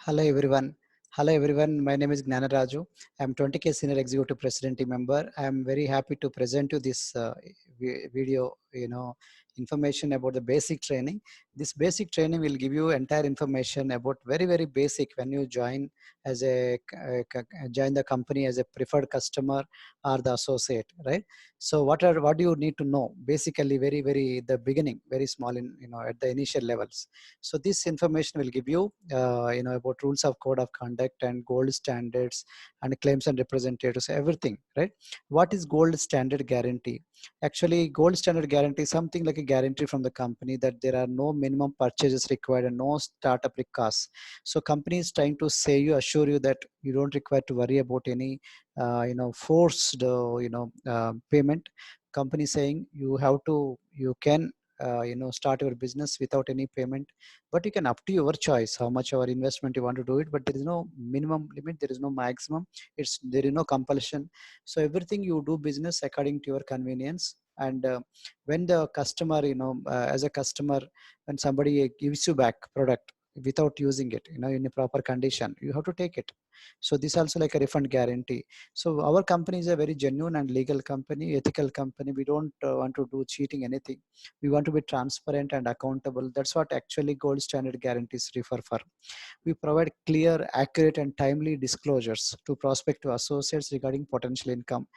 Hello everyone. Hello everyone. My name is Gnanaraju. I'm 20K Senior Executive President team member. I'm very happy to present you this video, information about the basic training. This basic training will give you entire information about very basic when you join as join the company as a preferred customer or the associate, right? So what do you need to know? Basically, very the beginning, very small in at the initial levels. So this information will give you about rules of code of conduct and gold standards and claims and representatives, everything, right? What is gold standard guarantee? Actually, gold standard guarantee is something like a guarantee from the company that there are no minimum purchases required and no startup costs. So company is trying to say you, assure you that you don't require to worry about any forced payment. Company saying you can start your business without any payment, but you can up to your choice how much our investment you want to do it, but there is no minimum limit, there is no maximum, there is no compulsion. So everything you do business according to your convenience. And when the customer as a customer, when somebody gives you back product without using it in a proper condition, you have to take it. So this also like a refund guarantee. So our company is a very genuine and legal company, ethical company. We don't want to do cheating anything. We want to be transparent and accountable. That's what actually gold standard guarantees refer for. We provide clear, accurate and timely disclosures to prospective associates regarding potential income.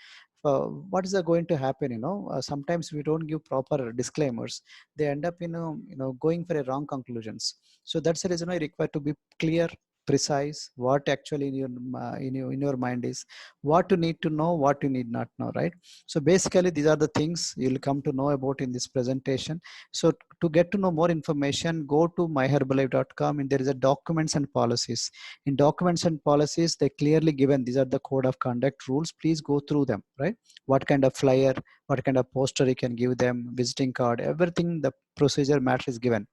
What is going to happen? Sometimes we don't give proper disclaimers. They end up going for a wrong conclusions. So that's the reason I require to be clear, precise, what actually in your mind is, what you need to know, what you need not know, right? So basically these are the things you'll come to know about in this presentation. So to get to know more information, go to myherbalife.com, and there is a documents and policies. In documents and policies, they clearly given these are the code of conduct rules. Please go through them, right? What kind of flyer, what kind of poster you can give them, visiting card, everything, the procedure matter is given.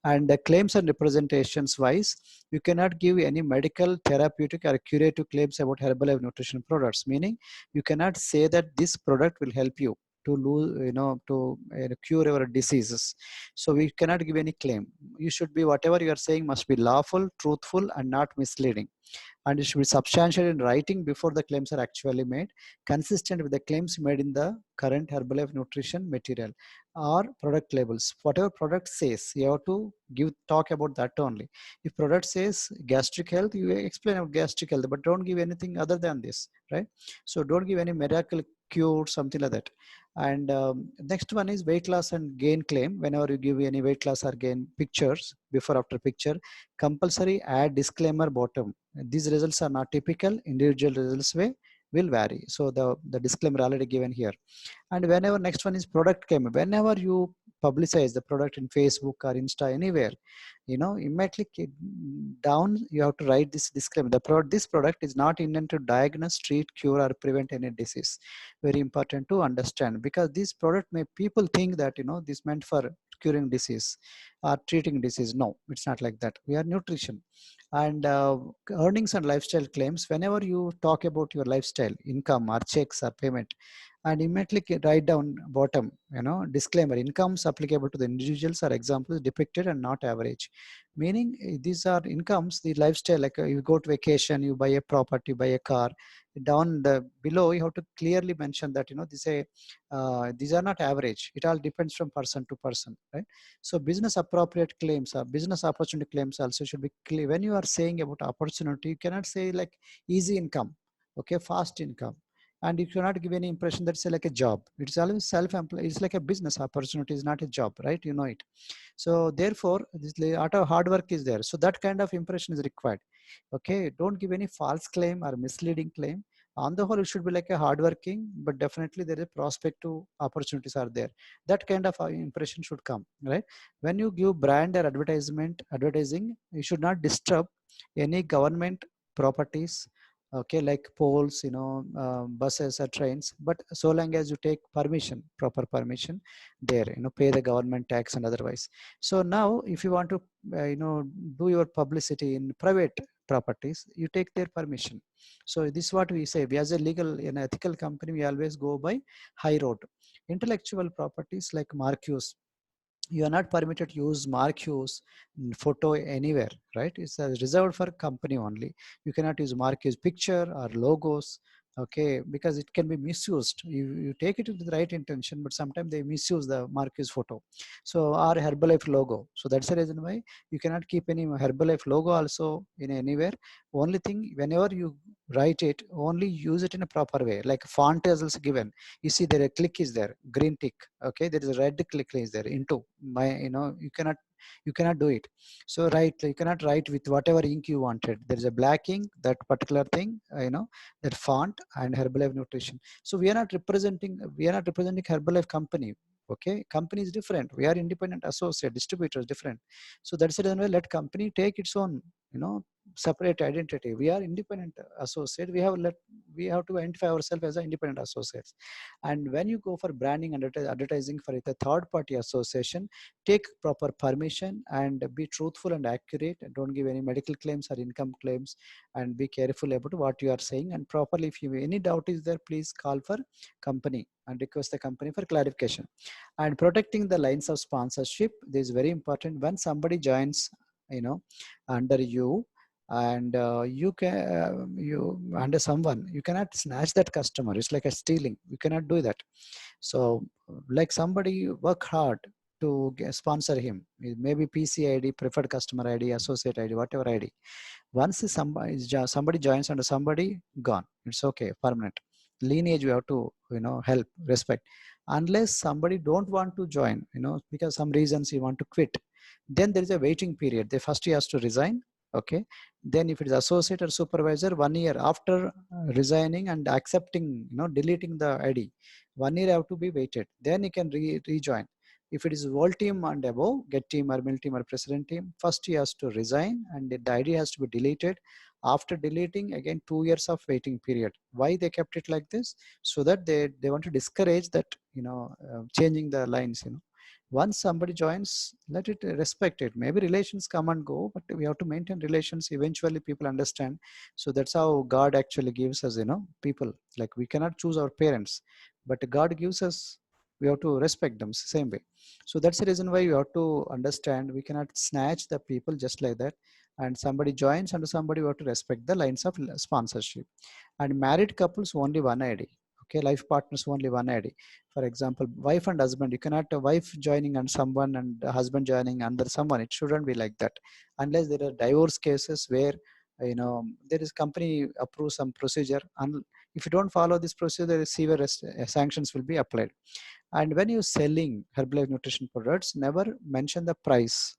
And the claims and representations wise, you cannot give any medical, therapeutic or curative claims about Herbalife nutrition products, meaning you cannot say that this product will help you to lose, to cure your diseases. So we cannot give any claim. You should be, whatever you are saying must be lawful, truthful and not misleading, and it should be substantial in writing before the claims are actually made, consistent with the claims made in the current Herbalife nutrition material or product labels. Whatever product says, you have to talk about that only. If product says gastric health, you explain about gastric health, but don't give anything other than this, right? So don't give any miracle cure, something like that. And next one is weight loss and gain claim. Whenever you give any weight loss or gain pictures, before after picture, compulsory add disclaimer bottom. These results are not typical, individual results will vary. So the disclaimer already given here. And whenever, next one is product claim. Whenever you publicize the product in Facebook or Insta, anywhere, immediately down you have to write this disclaimer. This product is not intended to diagnose, treat, cure or prevent any disease. Very important to understand, because this product may people think that this meant for curing disease or treating disease. No, it's not like that. We are nutrition. And earnings and lifestyle claims, whenever you talk about your lifestyle, income or checks or payment, and immediately write down bottom, disclaimer, incomes applicable to the individuals or examples depicted and not average. Meaning these are incomes, the lifestyle, like you go to vacation, you buy a property, buy a car, down the below you have to clearly mention that these are not average. It all depends from person to person, right? So business appropriate claims or business opportunity claims also should be clear. When you are saying about opportunity, you cannot say like easy income, okay, fast income, and you cannot give any impression that it's like a job. It's always self-employed. It's like a business opportunity, is not a job, right? It. So therefore this art of hard work is there, so that kind of impression is required. Okay, don't give any false claim or misleading claim. On the whole, it should be like a hardworking, but definitely there is prospective opportunities are there. That kind of impression should come, right? When you give brand or advertising, you should not disturb any government properties, okay, like poles, buses or trains, but so long as you take permission, proper permission there, pay the government tax and otherwise. So now if you want to do your publicity in private properties, you take their permission. So this is what we say. We as a legal and ethical company, we always go by high road. Intellectual properties like marquees, you are not permitted to use marquees photo anywhere, right? It's reserved for company only. You cannot use marquees picture or logos, okay, because it can be misused. You take it with the right intention, but sometimes they misuse the marquees photo. So our Herbalife logo. So that's the reason why you cannot keep any Herbalife logo also in anywhere. Only thing, whenever you write it, only use it in a proper way. Like font is also given. You see there a click is there, green tick, okay, there is a red click is there into my, you cannot do it. So right, you cannot write with whatever ink you wanted. There is a black ink, that particular thing, that font and Herbalife Nutrition. So we are not representing Herbalife company. Okay, company is different. We are independent associate, distributors different. So that's the reason why let company take its own, you know, separate identity. We are independent associate. We have to identify ourselves as an independent associates. And when you go for branding and advertising for a third party association, take proper permission and be truthful and accurate, and don't give any medical claims or income claims, and be careful about what you are saying and properly. If you any doubt is there, please call for company and request the company for clarification. And protecting the lines of sponsorship, this is very important. When somebody joins, you know under you, and you under someone, you cannot snatch that customer. It's like a stealing. You cannot do that. So like somebody work hard to sponsor him, maybe PCID, preferred customer ID, associate ID, whatever ID. Once somebody joins under somebody, gone. It's okay, permanent. Lineage we have to, help, respect. Unless somebody don't want to join, because some reasons he want to quit, then there is a waiting period. They first he has to resign. Okay. Then if it is associate or supervisor, 1 year after resigning and accepting, deleting the ID, 1 year have to be waited. Then he can rejoin. If it is whole team and above, get team or mill team or president team, first he has to resign and the ID has to be deleted. After deleting, again 2 years of waiting period. Why they kept it like this? So that they want to discourage that, changing the lines. Once somebody joins, let it respect it. Maybe relations come and go, but we have to maintain relations. Eventually, people understand. So that's how God actually gives us, people. Like we cannot choose our parents, but God gives us. We have to respect them same way. So that's the reason why you have to understand. We cannot snatch the people just like that. And somebody joins and somebody, we have to respect the lines of sponsorship. And married couples only one ID. Okay, life partners only one ID. For example, wife and husband, you cannot a wife joining and someone and a husband joining under someone. It shouldn't be like that, unless there are divorce cases where, there is company approves some procedure, and if you don't follow this procedure, severe sanctions will be applied. And when you're selling Herbalife nutrition products, never mention the price,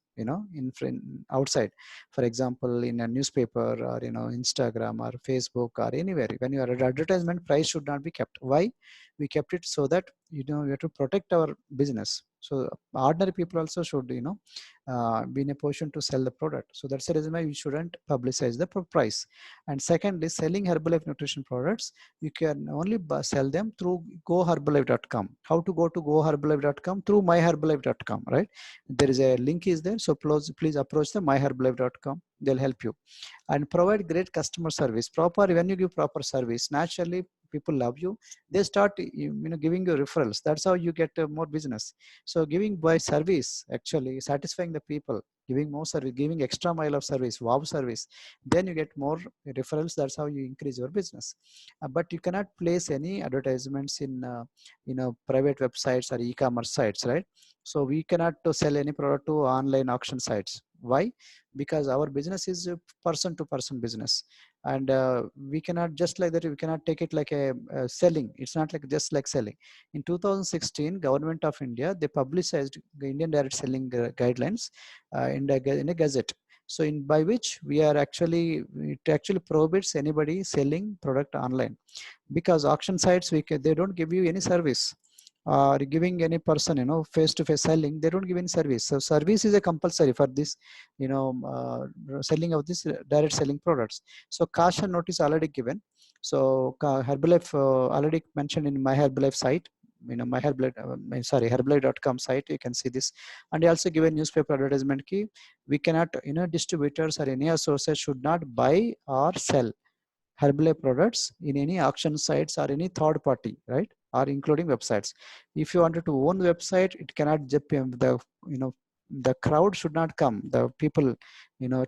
outside. For example, in a newspaper or, Instagram or Facebook or anywhere, when you are at advertisement, price should not be kept. Why? We kept it so that, we have to protect our business. So ordinary people also should, be in a position to sell the product. So that's the reason why we shouldn't publicize the price. And secondly, selling Herbalife nutrition products, you can only sell them through goherbalife.com. How to go to goherbalife.com? Through myherbalife.com, right? There is a link is there. So please approach the myherbalife.com. They'll help you. And provide great customer service. When you give proper service, naturally people love you. They start, giving you referrals. That's how you get more business. So giving by service, actually satisfying the people, giving more service, giving extra mile of service, wow service, then you get more referrals. That's how you increase your business. But you cannot place any advertisements in private websites or e-commerce sites, right? So we cannot sell any product to online auction sites. Why? Because our business is a person to person business, and we cannot just like that. We cannot take it like a selling. It's not like just like selling. In 2016, Government of India, they publicized the Indian direct selling guidelines in a gazette. So by which it actually prohibits anybody selling product online, because auction sites, they don't give you any service, or giving any person, face-to-face selling, they don't give any service. So service is a compulsory for this, selling of this direct selling products. So caution notice already given. So Herbalife already mentioned in my Herbalife site, my Herbalife.com site, you can see this. And they also give a newspaper advertisement key. We cannot, distributors or any associate should not buy or sell Herbalife products in any auction sites or any third party, right? or including websites. If you wanted to own the website, it cannot just be the, the crowd should not come, the people,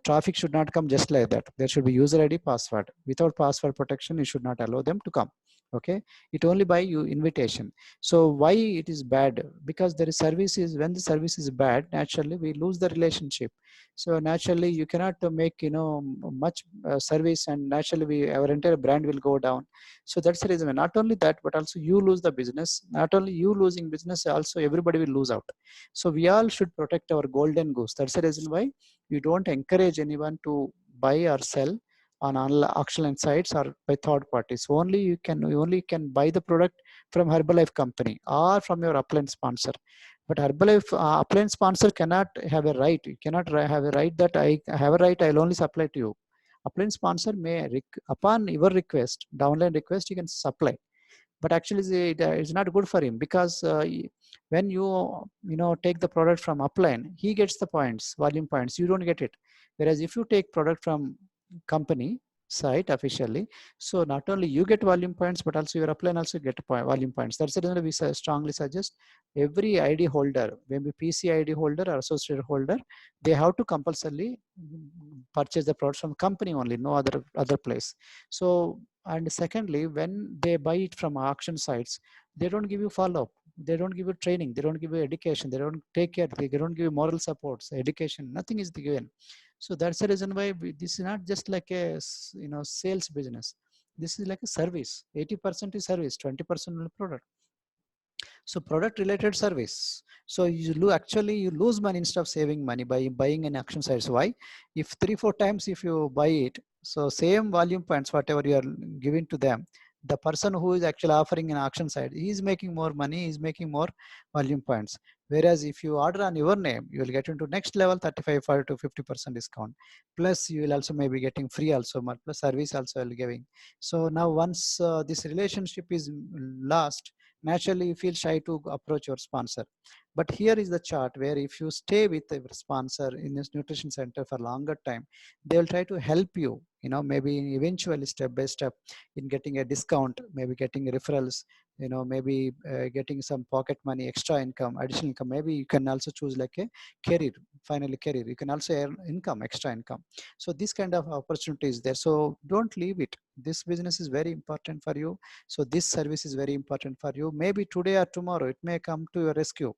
traffic should not come just like that. There should be user ID, password. Without password protection, you should not allow them to come. Okay, it only by you invitation. So why it is bad? Because there is services, when the service is bad, naturally we lose the relationship. So naturally you cannot make much service, and naturally our entire brand will go down. So that's the reason. Not only that, but also you lose the business. Not only you losing business, also everybody will lose out. So we all should protect our golden goose. That's the reason why we don't encourage anyone to buy or sell on auction sites or by third parties. You only can buy the product from Herbalife company or from your upline sponsor. But Herbalife upline sponsor cannot have a right. You cannot have a right that I have a right, I'll only supply to you. Upline sponsor may, upon your request, downline request, you can supply. But actually it's not good for him, because when you take the product from upline, he gets the points, volume points, you don't get it. Whereas if you take product from company site officially, so not only you get volume points, but also your upline also get volume points. That's the reason we strongly suggest every ID holder, maybe PC ID holder or associate holder, they have to compulsorily purchase the products from company only, no other place. So, and secondly, when they buy it from auction sites, they don't give you follow-up, they don't give you training, they don't give you education, they don't take care, they don't give you moral supports, education, nothing is given. So that's the reason why this is not just like a sales business. This is like a service. 80% is service, 20% is product. So product related service. So actually you lose money instead of saving money by buying an auction sites. Why? If 3-4 times if you buy it, so same volume points whatever you are giving to them, the person who is actually offering an auction site, he is making more money, he is making more volume points. Whereas if you order on your name, you will get into next level 35 to 50% discount. Plus you will also maybe getting free also, plus service also will giving. So now once this relationship is lost, naturally you feel shy to approach your sponsor. But here is the chart where if you stay with your sponsor in this nutrition center for longer time, they will try to help you, maybe eventually step by step in getting a discount, maybe getting referrals, maybe getting some pocket money, extra income, additional income. Maybe you can also choose like a career, finally career. You can also earn income, extra income. So this kind of opportunity is there. So don't leave it. This business is very important for you. So this service is very important for you. Maybe today or tomorrow it may come to your rescue.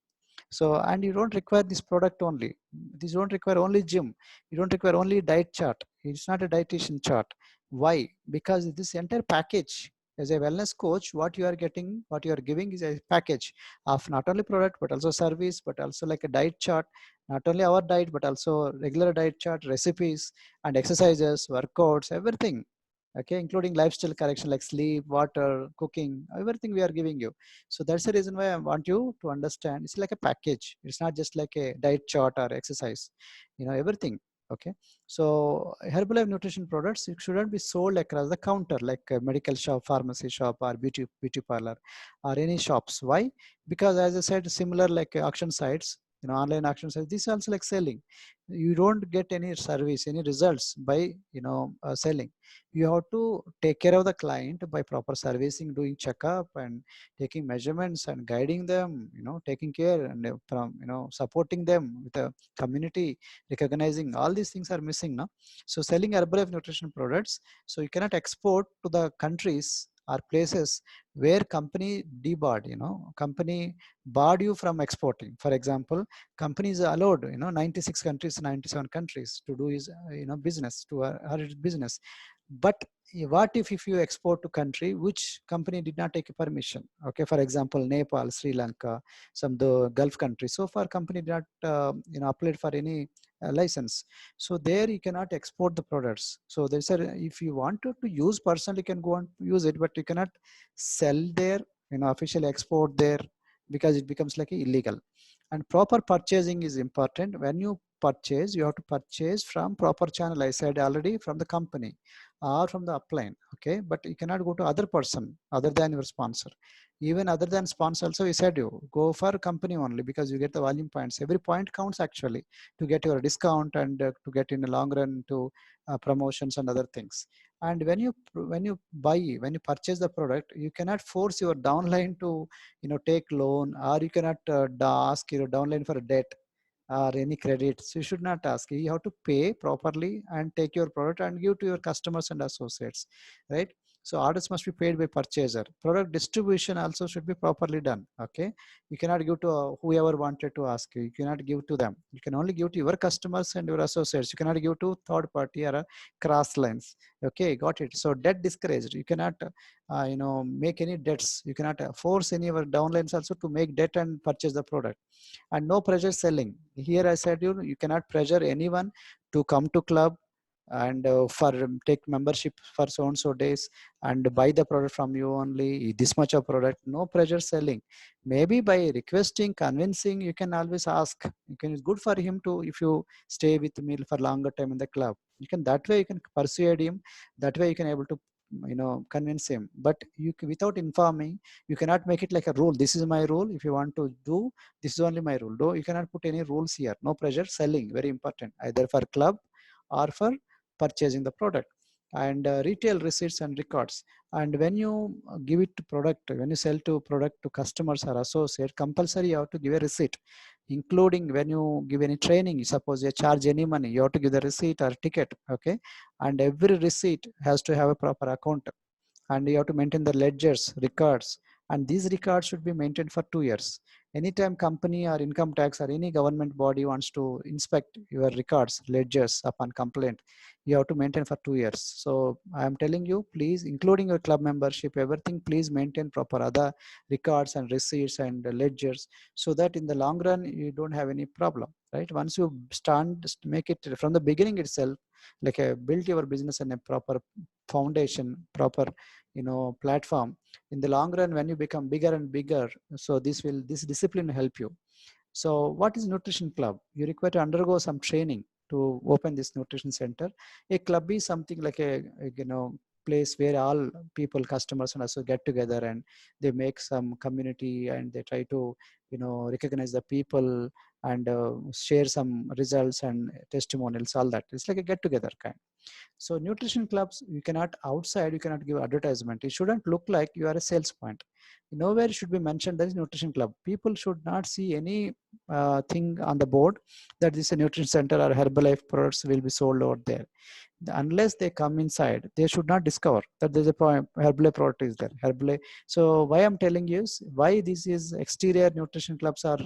So, and you don't require this product only. This don't require only gym. You don't require only diet chart. It's not a dietitian chart. Why? Because this entire package, as a wellness coach, what you are getting, what you are giving is a package of not only product, but also service, but also like a diet chart, not only our diet, but also regular diet chart, recipes and exercises, workouts, everything. Okay, including lifestyle correction like sleep, water, cooking, everything we are giving you. So that's the reason why I want you to understand it's like a package. It's not just like a diet chart or exercise, everything. Okay, so Herbalife nutrition products, it shouldn't be sold across the counter like a medical shop, pharmacy shop, or beauty parlor, or any shops. Why? Because as I said, similar like auction sites, online auction sites, this is also like selling. You don't get any service, any results by selling. You have to take care of the client by proper servicing, doing checkup and taking measurements and guiding them, taking care and from supporting them with a community, recognizing all these things are missing now. So selling Herbalife nutrition products, so you cannot export to the countries or places where company debarred, company barred you from exporting. For example, companies are allowed, 96 countries, 97 countries to do his business, to her business. But what if you export to country which company did not take a permission? Okay, for example, Nepal, Sri Lanka, some the Gulf countries. So far, company did not applied for any license. So there you cannot export the products. So they said if you wanted to use personally, you can go and use it, but you cannot sell there, officially export there, because it becomes like illegal. And proper purchasing is important. When you purchase, you have to purchase from proper channel. I said already, from the company or from the upline. Okay, but you cannot go to other person other than your sponsor. Even other than sponsor also, we said you go for company only because you get the volume points. Every point counts actually to get your discount and to get in the long run to promotions and other things. And when you purchase the product, you cannot force your downline to take loan, or you cannot ask your downline for a debt or any credits. You should not ask. You have to pay properly and take your product and give to your customers and associates, right? So orders must be paid by purchaser. Product distribution also should be properly done. Okay, you cannot give to whoever wanted to ask you. You cannot give to them. You can only give to your customers and your associates. You cannot give to third party or cross lines. Okay, got it. So debt discouraged. You cannot make any debts. You cannot force any of our downlines also to make debt and purchase the product. And no pressure selling. Here I said you cannot pressure anyone to come to club and for take membership for so and so days and buy the product from you only this much of product. No pressure selling. Maybe by requesting, convincing, you can always ask. You can, it's good for him to, if you stay with me for longer time in the club, you can, that way you can persuade him, that way you can able to convince him. But you without informing, you cannot make it like a rule. This is my rule. If you want to do, this is only my rule. You cannot put any rules here. No pressure selling, very important, either for club or for purchasing the product. And retail receipts and records. And when you give it to product, when you sell to product to customers or associate, compulsory you have to give a receipt, including when you give any training. Suppose you charge any money, you have to give the receipt or ticket. Okay, and every receipt has to have a proper account, and you have to maintain the ledgers, records, and these records should be maintained for 2 years. Anytime company or income tax or any government body wants to inspect your records, ledgers upon complaint, you have to maintain for 2 years. So I am telling you, please, including your club membership, everything, please maintain proper other records and receipts and ledgers, so that in the long run you don't have any problem, right? Once you make it from the beginning itself, like build your business in a proper foundation, proper platform, in the long run when you become bigger and bigger, so this discipline will help you. So what is nutrition club? You require to undergo some training to open this nutrition center. A club is something like a place where all people, customers and also get together, and they make some community, and they try to recognize the people and share some results and testimonials, all that. It's like a get together kind. So nutrition clubs, you cannot outside, you cannot give advertisement. It shouldn't look like you are a sales point. Nowhere should be mentioned there is nutrition club. People should not see any thing on the board that this is a nutrition center or Herbalife products will be sold over there. Unless they come inside, they should not discover that there's a Herbalife product is there. Herbalife. So why I'm telling you is why this is exterior nutrition clubs are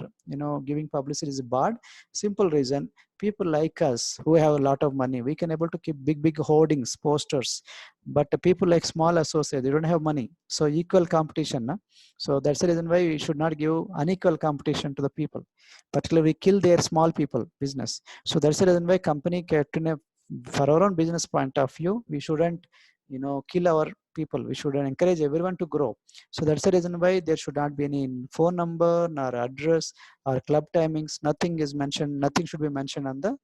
giving publicity is bad. Simple reason, people like us who have a lot of money, we can able to keep big hoardings, posters, but the people like small associates, they don't have money. So equal competition, na? So that's the reason why we should not give unequal competition to the people, particularly we kill their small people business. So that's the reason why company get in a, for our own business point of view, we shouldn't kill our people. We should encourage everyone to grow. So that's the reason why there should not be any phone number nor address or club timings. Nothing is mentioned. Nothing should be mentioned on the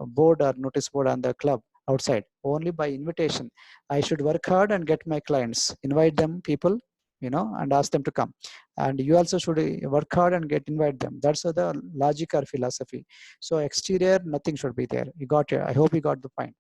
board or notice board on the club outside. Only by invitation. I should work hard and get my clients. Invite them, people, and ask them to come. And you also should work hard and invite them. That's the logic or philosophy. So exterior, nothing should be there. You got it. I hope you got the point.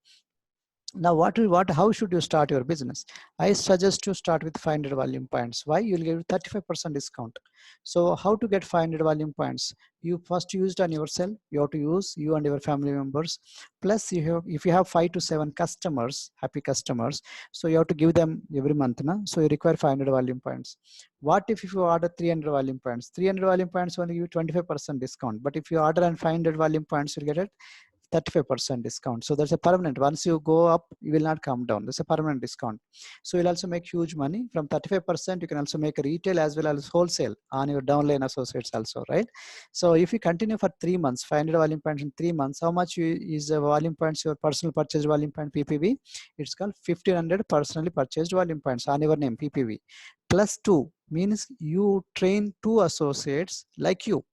Now how should you start your business? I suggest to start with 500 volume points. Why? You'll get 35% discount. So how to get 500 volume points? You first use it on yourself. You have to use you and your family members. Plus if you have 5 to 7 customers, happy customers, so you have to give them every month, na? So you require 500 volume points. What if you order 300 volume points? 300 volume points only give 25% discount. But if you order and 500 volume points, you'll get it 35% discount. So that's a permanent. Once you go up, you will not come down. That's a permanent discount. So you'll also make huge money. From 35%, you can also make retail as well as wholesale on your downline associates also, right? So if you continue for 3 months, 500 volume points in 3 months, how much is the volume points, your personal purchase volume point PPV? It's called 1500 personally purchased volume points on your name, PPV. Plus 2 means you train 2 associates like you.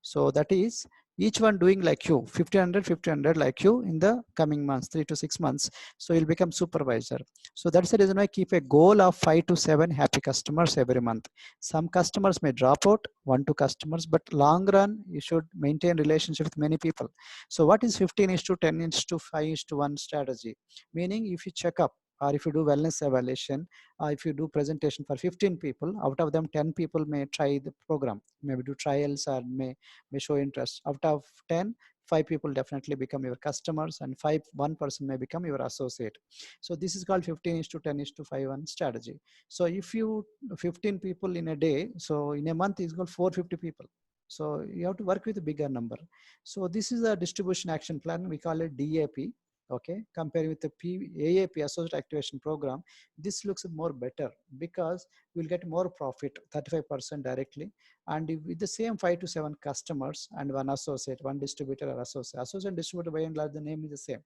So that is each one doing like you, 1500 like you in the coming months, 3 to 6 months. So you'll become supervisor. So that's the reason I keep a goal of 5 to 7 happy customers every month. Some customers may drop out, 1 2 customers, but long run you should maintain relationship with many people. So what is 15 is to 10 is to 5 is to 1 strategy? Meaning if you check up or if you do wellness evaluation, if you do presentation for 15 people, out of them 10 people may try the program, maybe do trials or may show interest. Out of 10, 5 people definitely become your customers, and 1 person may become your associate. So this is called 15 is to 10 is to 5 1 strategy. So if you 15 people in a day, so in a month is called 450 people. So you have to work with a bigger number. So this is a distribution action plan. We call it DAP. Okay, comparing with the AAP, Associate Activation Program, this looks more better because we'll get more profit, 35% directly, and with the same 5 to 7 customers and 1 associate, 1 distributor or associate and distributor, by and large the name is the same,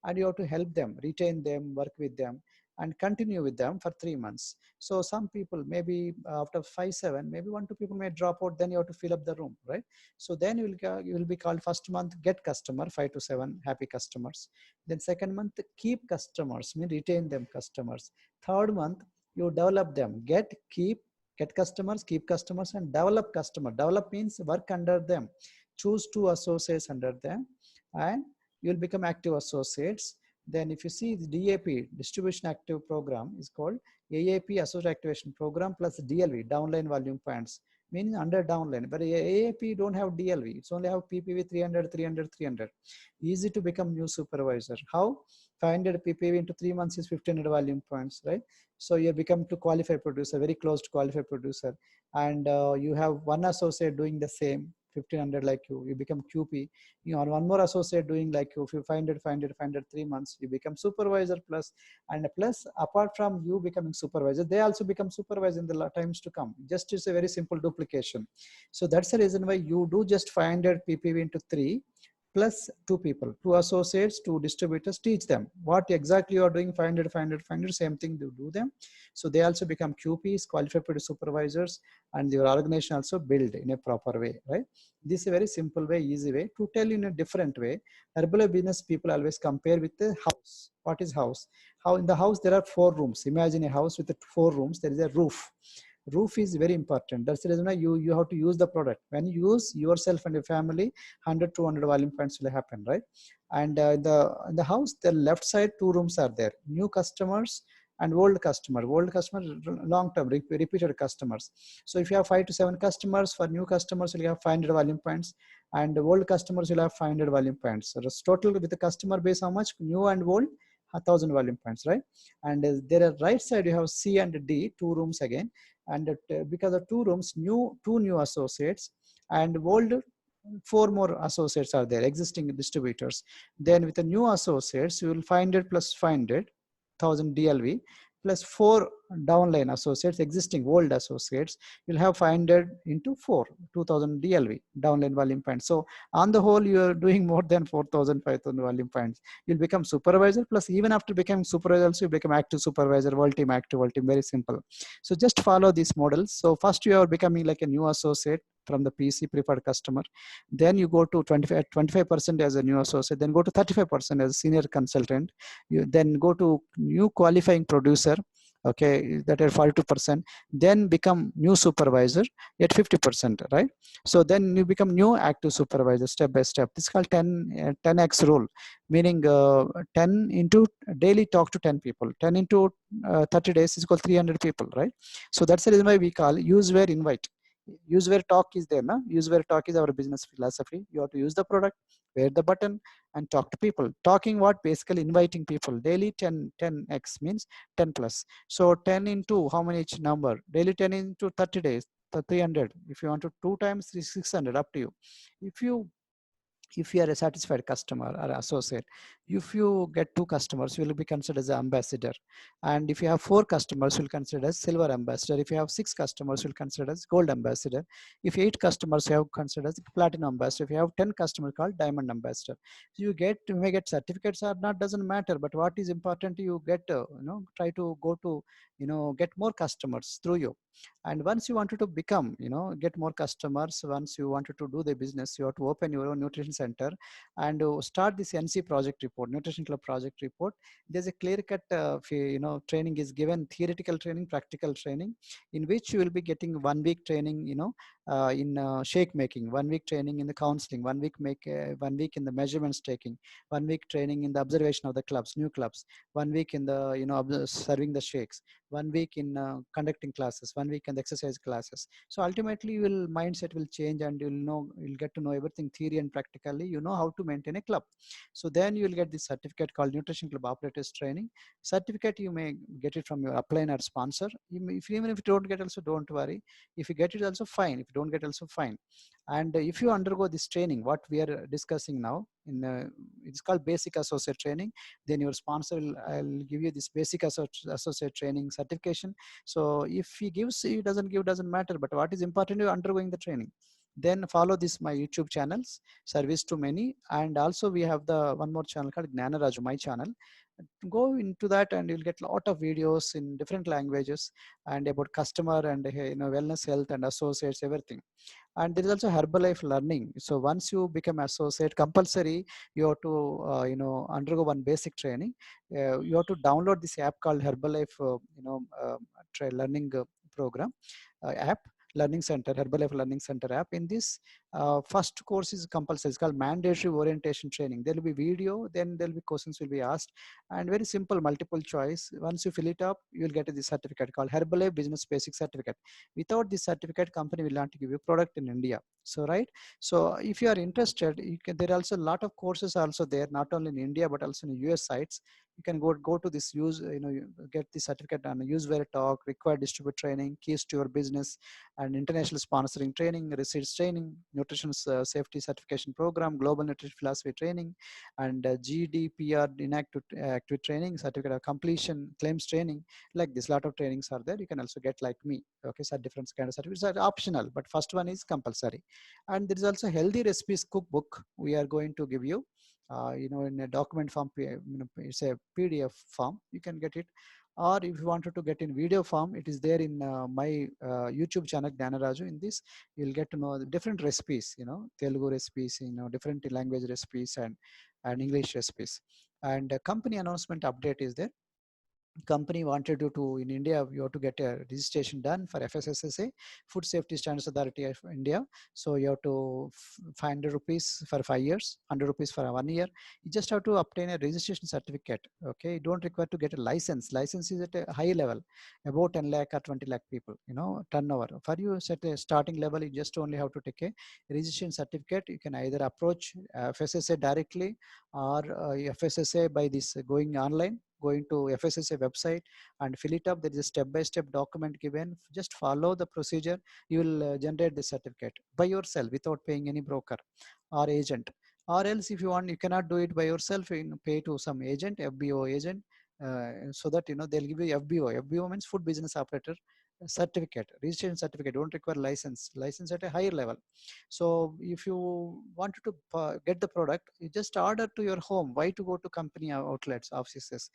and you have to help them, retain them, work with them, and continue with them for 3 months. So some people maybe after 5 7, maybe 1 2 people may drop out, then you have to fill up the room, right? So then you will be called first month get customer, 5 to 7 happy customers. Then second month keep customers, mean retain them customers. Third month you develop them, get customers, keep customers, and develop customer. Develop means work under them, choose 2 associates under them, and you'll become active associates. Then if you see the DAP, distribution active program, is called AAP, associate activation program, plus DLV, downline volume points, meaning under downline. But AAP don't have DLV, it's only have PPV 300 300 300. Easy to become new supervisor. How? 500 PPV into 3 months is 1500 volume points, right? So you become to qualified producer, very close to qualified producer, and you have 1 associate doing the same, 1500 like you become QP. You know, 1 more associate doing like you, if you 500 3 months, you become supervisor plus, and plus apart from you becoming supervisor, they also become supervisor in the times to come. Just is a very simple duplication. So that's the reason why you do just 500 PPV into 3 plus 2 people, 2 associates, 2 distributors, teach them what exactly you are doing, 500, same thing you do them. So they also become QPs, qualified producer supervisors, and your organization also build in a proper way, right? This is a very simple way, easy way to tell in a different way. Herbalife business people always compare with the house. What is house? How in the house there are 4 rooms. Imagine a house with 4 rooms. There is a roof. Roof is very important. That's the reason why you have to use the product. When you use yourself and your family, 100 200 volume points will happen, right? And in the house, the left side 2 rooms are there. New customers and old customer. Old customer, long term repeated customers. So if you have 5 to 7 customers, for new customers you'll have 500 volume points, and old customers will have 500 volume points. So total with the customer base, how much? New and old, 1000 volume points, right? And there are right side you have C and D, 2 rooms again, and because of 2 rooms, 2 new associates, and old 4 more associates are there, existing distributors. Then with the new associates, you will 500 plus 500, 1000 DLV, plus 4 downline associates, existing old associates. You'll have 500 into 4, 2000 DLV, downline volume points. So on the whole, you are doing more than 4000, 5000 volume points. You'll become supervisor, plus even after becoming supervisor, also you become active supervisor, world team, active, world team, very simple. So just follow these models. So first you are becoming like a new associate from the PC preferred customer. Then you go to 25% as a new associate, then go to 35% as a senior consultant. You then go to new qualifying producer, okay, that is 42%, then become new supervisor at 50%, right? So then you become new active supervisor step by step. This is called 10x rule, meaning 10 into daily talk to 10 people, 10 into 30 days is called 300 people, right? So that's the reason why we call use where invite. Use where talk is there, na? Use where talk is our business philosophy. You have to use the product, wear the button, and talk to people. Talking what? Basically inviting people. Daily 10x means 10 plus. So 10 into how many each number? Daily 10 into 30 days, 300. If you want to 2 times 600, up to you. If you if you are a satisfied customer or associate, if you get 2 customers, you will be considered as an ambassador. And if you have 4 customers, you'll consider as silver ambassador. If you have 6 customers, you'll consider as gold ambassador. If 8 customers, you have considered as platinum ambassador. If you have 10 customers, called diamond ambassador. So you may get certificates or not, doesn't matter. But what is important, you get, try to go to, get more customers through you. And once you wanted to become, get more customers, once you wanted to do the business, you have to open your own nutrition center and start this NC project report, Nutrition Club project report. There's a clear cut, training is given, theoretical training, practical training, in which you will be getting 1 week training, in shake making, 1 week training in the counseling, 1 week in the measurements taking, 1 week training in the observation of the clubs, new clubs, 1 week in the, serving the shakes, 1 week in conducting classes, 1 week in the exercise classes. So ultimately, your mindset will change, and you'll get to know everything, theory and practically. You know how to maintain a club. So then you will get this certificate called Nutrition Club Operators Training certificate. You may get it from your upline or sponsor. Even if you don't get, also don't worry. If you get it, also fine. If you don't get, also fine. And if you undergo this training, what we are discussing now, it's called basic associate training, then your sponsor will, I'll give you this basic associate training certification. So if he gives, he doesn't give, doesn't matter. But what is important, you're undergoing the training. Then follow this my YouTube channels, Service to Many, and also we have the one more channel called Gnana Raju, my channel. Go into that and you'll get a lot of videos in different languages and about customer and wellness, health, and associates, everything. And there is also Herbalife learning. So once you become associate, compulsory you have to undergo one basic training. You have to download this app called Herbalife learning program app, learning center, Herbalife learning center app. In this first course is compulsory, it's called mandatory orientation training. There will be video, then there will be questions will be asked, and very simple multiple choice. Once you fill it up, you will get this certificate called Herbalife Business Basic Certificate. Without this certificate, company will not give you product in India. So right, so if you are interested, there are also a lot of courses also there, not only in India but also in US sites. You can go to this use, you get the certificate on use where talk, required distribute training, keys to your business, and international sponsoring training, research training, nutrition safety certification program, global nutrition philosophy training, and GDPR inactive active training, certificate of completion, claims training. Like this, lot of trainings are there. You can also get like me. Okay, so different kind of certificates are optional, but first one is compulsory. And there is also healthy recipes cookbook we are going to give you. In a document form, it's a PDF form. You can get it, or if you wanted to get in video form, it is there in my YouTube channel Gnana Raju. In this, you'll get to know the different recipes. Telugu recipes, different language recipes, and English recipes. And company announcement update is there. Company wanted you to, in India, you have to get a registration done for FSSSA, Food Safety Standards Authority of India. So you have to 500 rupees for 5 years, 100 rupees for 1 year. You just have to obtain a registration certificate. Okay, you don't require to get a license. License is at a high level, about 10 lakh or 20 lakh people, turnover. For you set a starting level, you just only have to take a registration certificate. You can either approach FSSA directly, or FSSA by this going online, going to FSSA website and fill it up. There is a step-by-step document given. Just follow the procedure. You will generate the certificate by yourself without paying any broker or agent. Or else, if you want, you cannot do it by yourself. You pay to some agent, FBO agent, so that they'll give you FBO. FBO means Food Business Operator certificate, registration certificate. Don't require license. License at a higher level. So if you wanted to get the product, you just order to your home. Why to go to company outlets, offices?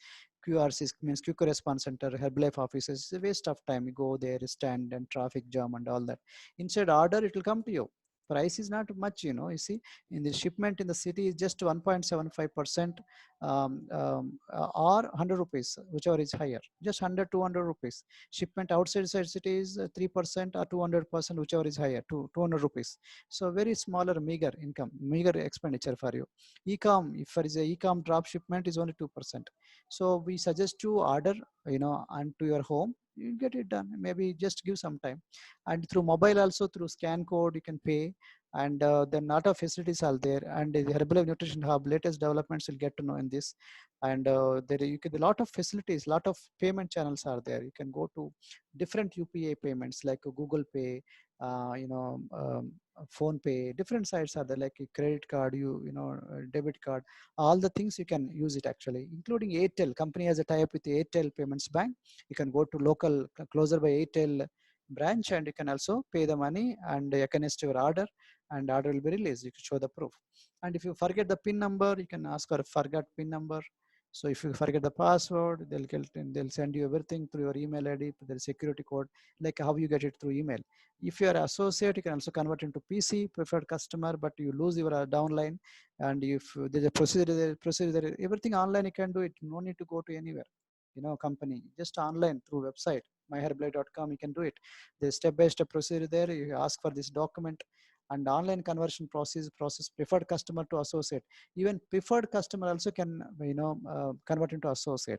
QRCs means quick response center, Herbalife offices. It's a waste of time. You go there, stand and traffic jam and all that. Instead, order, it will come to you. Price is not much, you see, in the shipment in the city is just 1.75%, or 100 rupees, whichever is higher, just 100, 200 rupees. Shipment outside city is 3% or 200%, whichever is higher, 200 rupees. So very smaller, meager income, meager expenditure for you. E-com, if there is a e-com drop shipment, is only 2%. So we suggest to order, and to your home, you get it done. Maybe just give some time. And through mobile also, through scan code, you can pay. And then lot of facilities are there. And the Herbalife Nutrition Hub, latest developments you'll get to know in this. And there you can, a lot of facilities, lot of payment channels are there. You can go to different UPI payments like Google Pay, phone pay, different sites are there, like a credit card, debit card, all the things you can use it actually, including Airtel. Company has a tie up with the Airtel Payments Bank. You can go to local closer by Airtel branch and you can also pay the money and against your order, and order will be released. You can show the proof. And if you forget the PIN number, you can ask for a forgot PIN number. So if you forget the password, they'll send you everything through your email ID, the security code, like how you get it through email. If you are associate, you can also convert into PC, preferred customer, but you lose your downline. And if there's a procedure, everything online you can do it. No need to go to anywhere, company, just online through website, myherbalife.com, you can do it. There's step-by-step procedure there. You ask for this document, and online conversion process preferred customer to associate. Even preferred customer also can, convert into associate.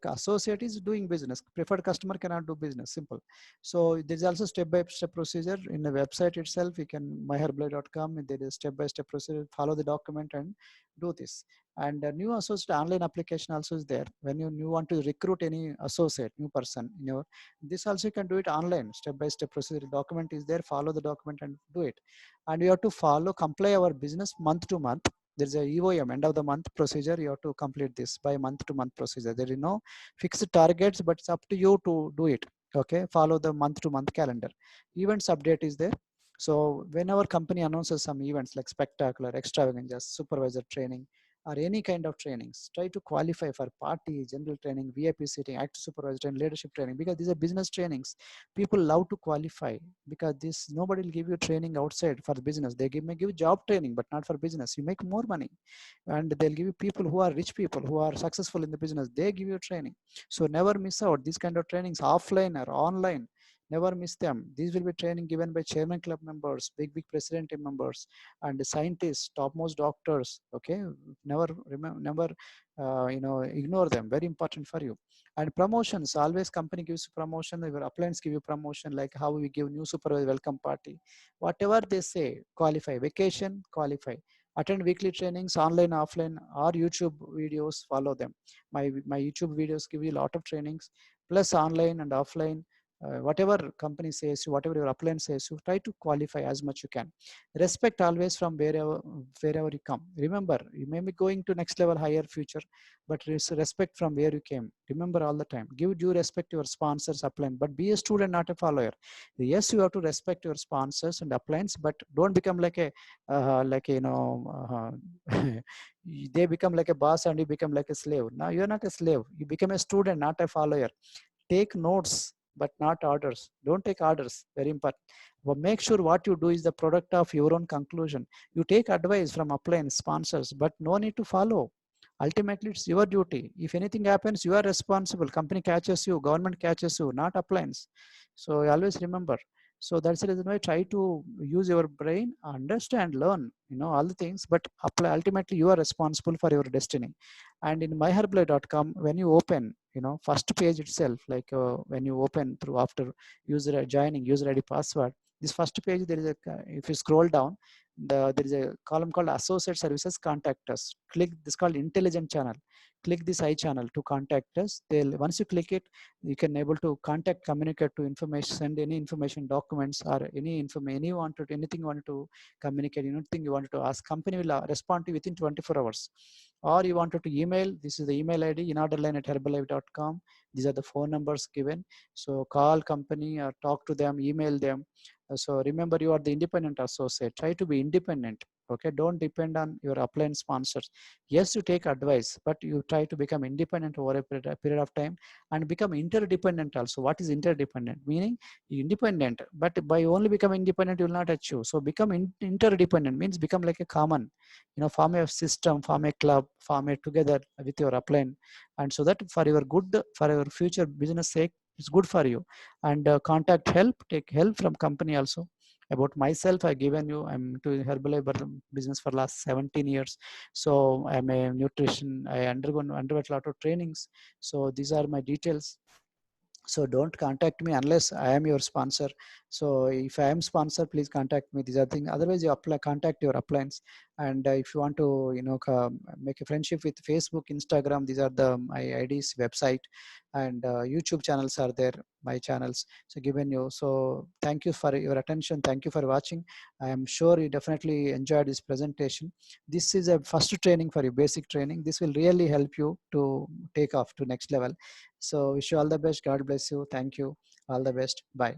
Associate is doing business, preferred customer cannot do business, simple. So there's also step-by-step procedure in the website itself. You can myherbalife.com, there is step-by-step procedure, follow the document and do this. And a new associate online application also is there. When you want to recruit any associate, new person in your, this also you can do it online, step-by-step procedure. Document is there, follow the document and do it. And you have to comply our business month to month. There's a EOM, end of the month procedure. You have to complete this by month to month procedure. There is no fixed targets, but it's up to you to do it. Okay, follow the month to month calendar. Events update is there. So when our company announces some events like spectacular, extravaganza, supervisor training, or any kind of trainings, try to qualify for party, general training, VIP seating, active supervisor and leadership training, because these are business trainings. People love to qualify, because this, nobody will give you training outside for the business. They may give job training, but not for business. You make more money, and they'll give you people who are rich people, who are successful in the business. They give you training. So never miss out these kind of trainings, offline or online. Never miss them. These will be training given by chairman club members, big president team members, and scientists, topmost doctors. Okay, never remember, never ignore them. Very important for you. And promotions, always company gives promotion. Your appliance give you promotion, like how we give new supervisor welcome party. Whatever they say, qualify. Vacation, qualify. Attend weekly trainings, online, offline, or YouTube videos, follow them. My YouTube videos give you a lot of trainings, plus online and offline. Whatever company says you, whatever your upline says you, try to qualify as much you can. Respect always from wherever you come. Remember, you may be going to next level, higher future, but respect from where you came. Remember all the time. Give due respect to your sponsors, upline, but be a student, not a follower. Yes, you have to respect your sponsors and uplines, but don't become like a they become like a boss and you become like a slave. Now you're not a slave. You become a student, not a follower. Take notes, but not orders. Don't take orders. Very important. But make sure what you do is the product of your own conclusion. You take advice from upline sponsors, but no need to follow. Ultimately, it's your duty. If anything happens, you are responsible. Company catches you, government catches you, not uplines. So always remember. So that's the reason why I try to use your brain, understand, learn, all the things, but apply. Ultimately, you are responsible for your destiny. And in myherbalife.com, when you open, first page itself, like when you open through after joining user ID password, this first page, there is a, if you scroll down, there is a column called associate services, contact us. Click this, called intelligent channel. Click this I channel to contact us. Once you click it, you can able to contact, communicate to information, send any information, documents, or any information, anything you wanted to communicate, anything you wanted to ask. Company will respond to you within 24 hours. Or you wanted to email, this is the email ID, inorderline@herbalife.com. These are the phone numbers given. So call company or talk to them, email them. So remember, you are the independent associate. Try to be independent. Okay, don't depend on your upline sponsors. Yes, you take advice, but you try to become independent over a period of time, and become interdependent also. What is interdependent? Meaning independent, but by only becoming independent, you will not achieve. So become interdependent means become like a common, form a system, form a club, form a together with your upline, and so that for your good, for your future business sake, it's good for you. And contact help, take help from company also. About myself, I given you, I'm to Herbalife business for last 17 years. So I'm a nutrition, I underwent a lot of trainings. So these are my details. So don't contact me unless I am your sponsor. So if I am sponsor, please contact me. These are things. Otherwise, you apply, contact your uplines. And if you want to, make a friendship with Facebook, Instagram, these are the my IDs, website, and YouTube channels are there, my channels. So given you. So thank you for your attention. Thank you for watching. I am sure you definitely enjoyed this presentation. This is a first training for you, basic training. This will really help you to take off to next level. So wish you all the best. God bless you. Thank you. All the best. Bye.